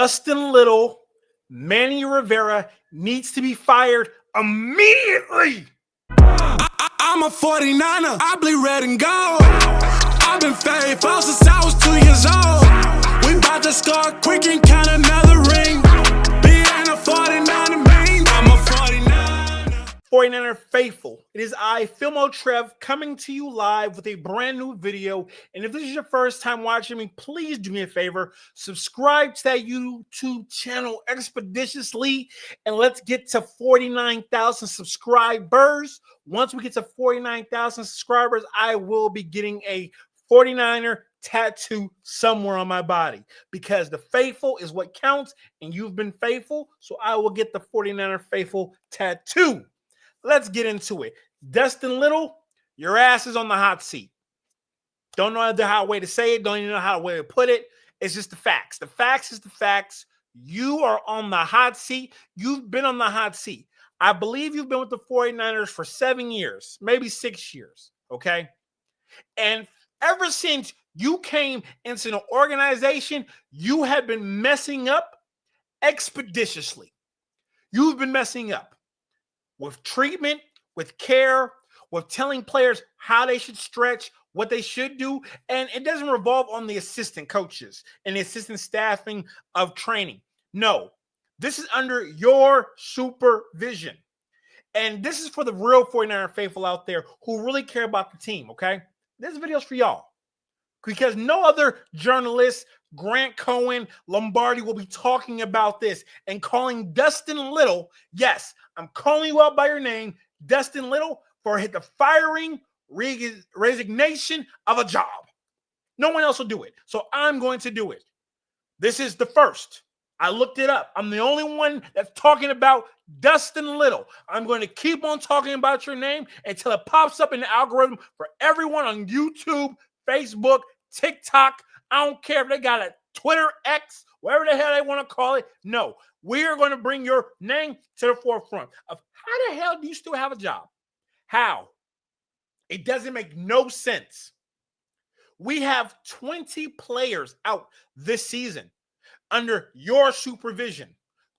Dustin Little, Manny Rivera needs to be fired immediately. I'm a 49er. I bleed red and gold. I've been faithful since I was 2 years old. We bout to score quick and count another ring. Being a 49er means I'm a 49er. 49er faithful. It is I, Filmo Trev, coming to you live with a brand new video. And if this is your first time watching me, please do me a favor. Subscribe to that YouTube channel expeditiously. And let's get to 49,000 subscribers. Once we get to 49,000 subscribers, I will be getting a 49er tattoo somewhere on my body, because the faithful is what counts, and you've been faithful, so I will get the 49er faithful tattoo. Let's get into it. Dustin Little, your ass is on the hot seat. Don't know how way to say it, don't even know how way to put it. It's just the facts. The facts is the facts. You are on the hot seat. You've been on the hot seat. I believe you've been with the 49ers for 7 years, maybe 6 years, okay? And ever since you came into the organization, you have been messing up expeditiously. You've been messing up with treatment, with care, with telling players how they should stretch, what they should do. And it doesn't revolve on the assistant coaches and the assistant staffing of training. No, this is under your supervision. And this is for the real 49er faithful out there who really care about the team, okay? This video is for y'all, because no other journalist, Grant Cohen, Lombardi, will be talking about this and calling Dustin Little, yes, I'm calling you out by your name, Dustin Little, for the firing, resignation of a job. No one else will do it, so I'm going to do it. This is the first. I looked it up. I'm the only one that's talking about Dustin Little. I'm going to keep on talking about your name until it pops up in the algorithm for everyone on YouTube, Facebook, TikTok. I don't care if they got a Twitter, X, whatever the hell they want to call it. No, we are going to bring your name to the forefront of how the hell do you still have a job? How? It doesn't make no sense. We have 20 players out this season under your supervision.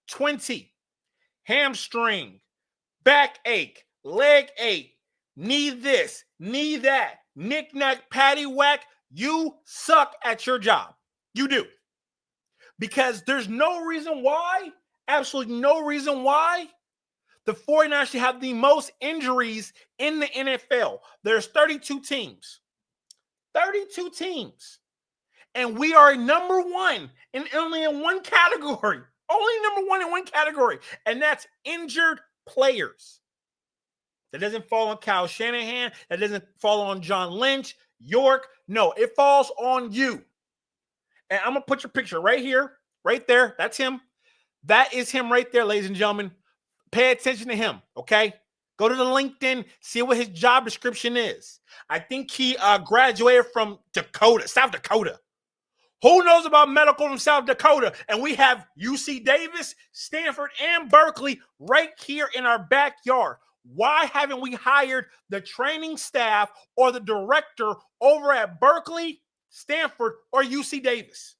20. Hamstring, backache, leg ache, knee this, knee that, knick-knack, paddywhack. You suck at your job. You do. Because there's no reason why, absolutely no reason why, the 49ers should have the most injuries in the NFL. There's 32 teams. 32 teams. And we are number one in only in one category. Only number one in one category. And that's injured players. That doesn't fall on Kyle Shanahan. That doesn't fall on John Lynch, York. No, it falls on you. And I'm going to put your picture right here, right there. That's him. That is him right there, ladies and gentlemen. Pay attention to him, okay? Go to the LinkedIn, see what his job description is. I think he graduated from South Dakota. Who knows about medical from South Dakota? And we have UC Davis, Stanford, and Berkeley right here in our backyard. Why haven't we hired the training staff or the director over at Berkeley, Stanford, or UC Davis?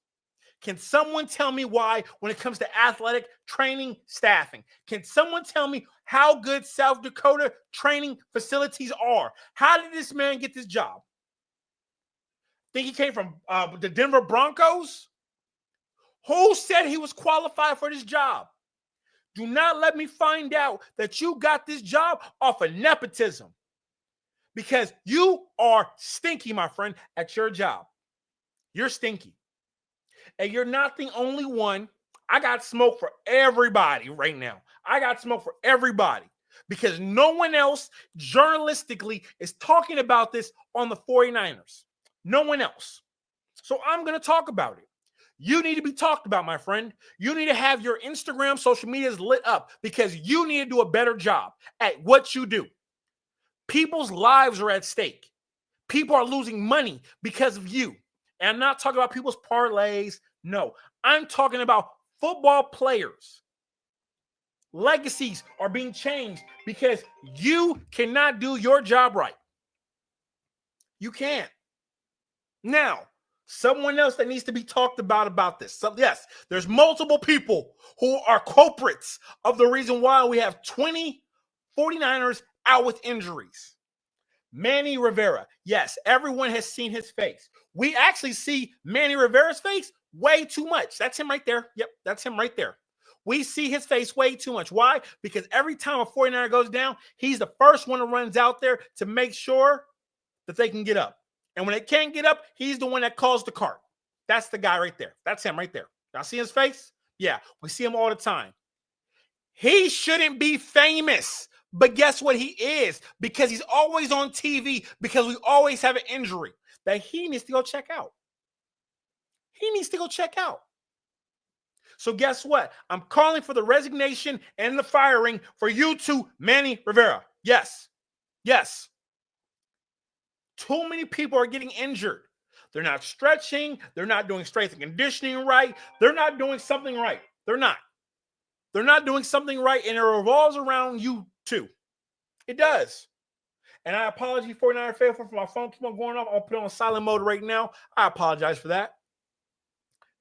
Can someone tell me why when it comes to athletic training staffing? Can someone tell me how good South Dakota training facilities are? How did this man get this job? Think he came from the Denver Broncos? Who said he was qualified for this job? Do not let me find out that you got this job off of nepotism, because you are stinky, my friend, at your job. You're stinky. And you're not the only one. I got smoke for everybody right now. I got smoke for everybody, because no one else journalistically is talking about this on the 49ers. No one else. So I'm going to talk about it. You need to be talked about, my friend. You need to have your Instagram, social medias lit up, because you need to do a better job at what you do. People's lives are at stake. People are losing money because of you. And I'm not talking about people's parlays. No, I'm talking about football players. Legacies are being changed because you cannot do your job right. You can't. Now, Someone else that needs to be talked about this. So, yes, there's multiple people who are culprits of the reason why we have 20 49ers out with injuries. Manny Rivera. Yes, everyone has seen his face. We actually see Manny Rivera's face way too much. That's him right there. Yep, that's him right there. We see his face way too much. Why? Because every time a 49er goes down, he's the first one that runs out there to make sure that they can get up. And when they can't get up, he's the one that calls the cart. That's the guy right there. That's him right there. Y'all see his face? Yeah, we see him all the time. He shouldn't be famous, but guess what? He is, because he's always on TV, because we always have an injury that he needs to go check out. He needs to go check out. So guess what? I'm calling for the resignation and the firing for you two, Manny Rivera. Yes. Yes. Too many people are getting injured. They're not stretching. They're not doing strength and conditioning right. They're not doing something right. They're not. They're not doing something right, and it revolves around you too. It does. And I apologize, 49er faithful, for my phone keep on going off. I'll put it on silent mode right now. I apologize for that.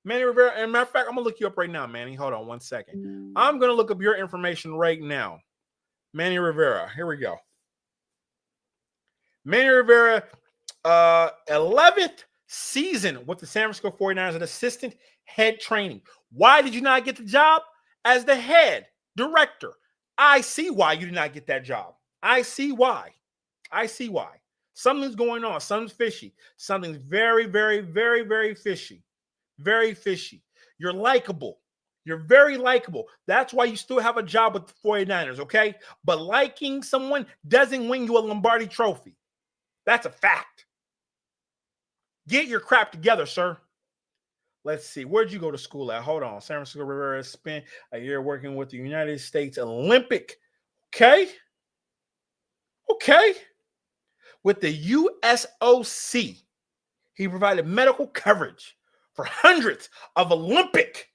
Manny Rivera, and matter of fact, I'm going to look you up right now, Manny. Hold on one second. I'm going to look up your information right now. Manny Rivera. Here we go. Manny Rivera, 11th season with the San Francisco 49ers as an assistant head training. Why did you not get the job as the head director? I see why you did not get that job. I see why. I see why. Something's going on. Something's fishy. Something's very, very, very, very fishy. Very fishy. You're likable. You're very likable. That's why you still have a job with the 49ers, okay? But liking someone doesn't win you a Lombardi trophy. That's a fact. Get your crap together, sir. Let's see. Where'd you go to school at? Hold on. San Francisco Rivera spent a year working with the United States Olympic. Okay. Okay. With the USOC, he provided medical coverage for hundreds of Olympic.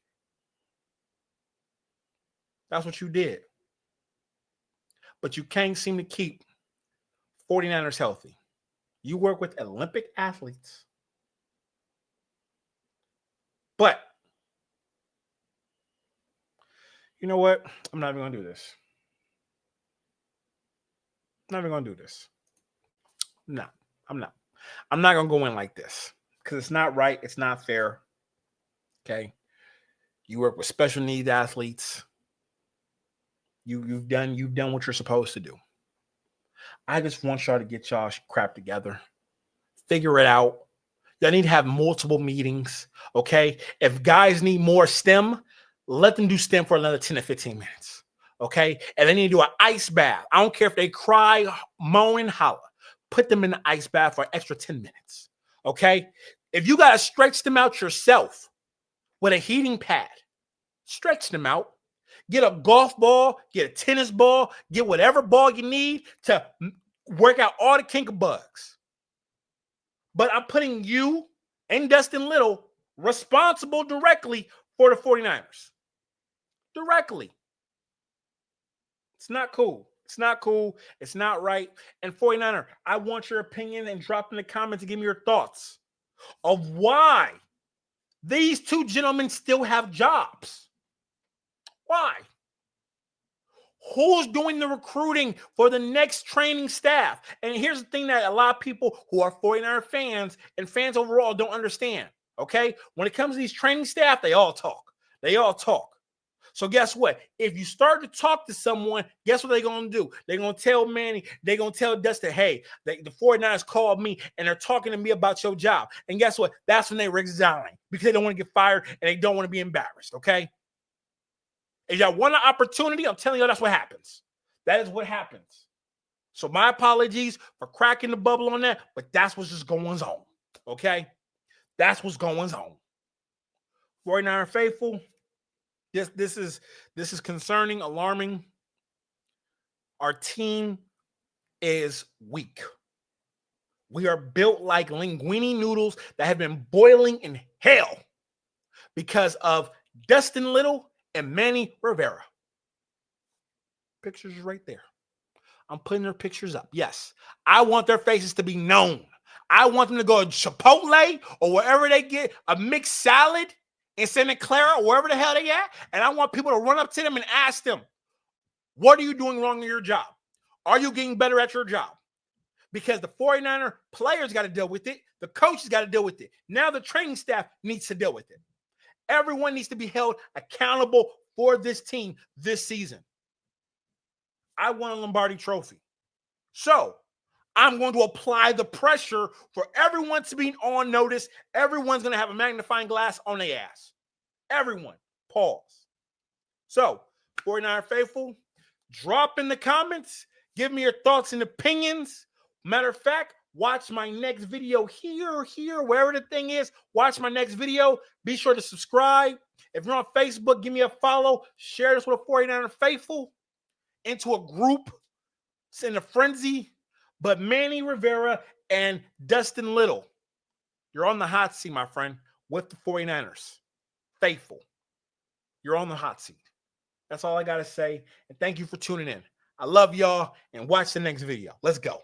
That's what you did. But you can't seem to keep 49ers healthy. You work with Olympic athletes. But you know what? I'm not even going to do this. I'm not even going to do this. No, I'm not. I'm not going to go in like this because it's not right. It's not fair. Okay. You work with special needs athletes. You've done what you're supposed to do. I just want y'all to get y'all crap together. Figure it out. Y'all need to have multiple meetings, okay? If guys need more STEM, let them do STEM for another 10 to 15 minutes, okay? And they need to do an ice bath. I don't care if they cry, moan, and holler. Put them in the ice bath for an extra 10 minutes, okay? If you got to stretch them out yourself with a heating pad, stretch them out. Get a golf ball, get a tennis ball, get whatever ball you need to work out all the kink bugs. But I'm putting you and Dustin Little responsible directly for the 49ers. Directly. It's not cool. It's not cool. It's not right. And 49er, I want your opinion, and drop in the comments and give me your thoughts of why these two gentlemen still have jobs. Why? Who's doing the recruiting for the next training staff? And here's the thing that a lot of people who are 49er fans and fans overall don't understand, okay? When it comes to these training staff, they all talk. They all talk. So guess what? If you start to talk to someone, guess what they're going to do? They're going to tell Manny, they're going to tell Dustin, hey, the 49ers called me and they're talking to me about your job. And guess what? That's when they resign because they don't want to get fired and they don't want to be embarrassed, okay? If y'all want an opportunity, I'm telling you, that's what happens. That is what happens. So my apologies for cracking the bubble on that, but that's what's just going on, okay? That's what's going on. 49er faithful, this is concerning, alarming. Our team is weak. We are built like linguine noodles that have been boiling in hell because of Dustin Little and Manny Rivera. Pictures right there. I'm putting their pictures up. Yes, I want their faces to be known. I want them to go to Chipotle or wherever they get a mixed salad in Santa Clara or wherever the hell they at. And I want people to run up to them and ask them, what are you doing wrong in your job? Are you getting better at your job? Because the 49er players got to deal with it. The coaches got to deal with it. Now the training staff needs to deal with it. Everyone needs to be held accountable for this team this season. I won a Lombardi trophy. So I'm going to apply the pressure for everyone to be on notice. Everyone's going to have a magnifying glass on their ass. Everyone. Pause. So, 49er faithful, drop in the comments. Give me your thoughts and opinions. Matter of fact, watch my next video here, wherever the thing is. Watch my next video. Be sure to subscribe. If you're on Facebook, give me a follow. Share this with a 49er faithful into a group. It's in a frenzy. But Manny Rivera and Dustin Little, you're on the hot seat, my friend, with the 49ers. Faithful. You're on the hot seat. That's all I got to say. And thank you for tuning in. I love y'all, and watch the next video. Let's go.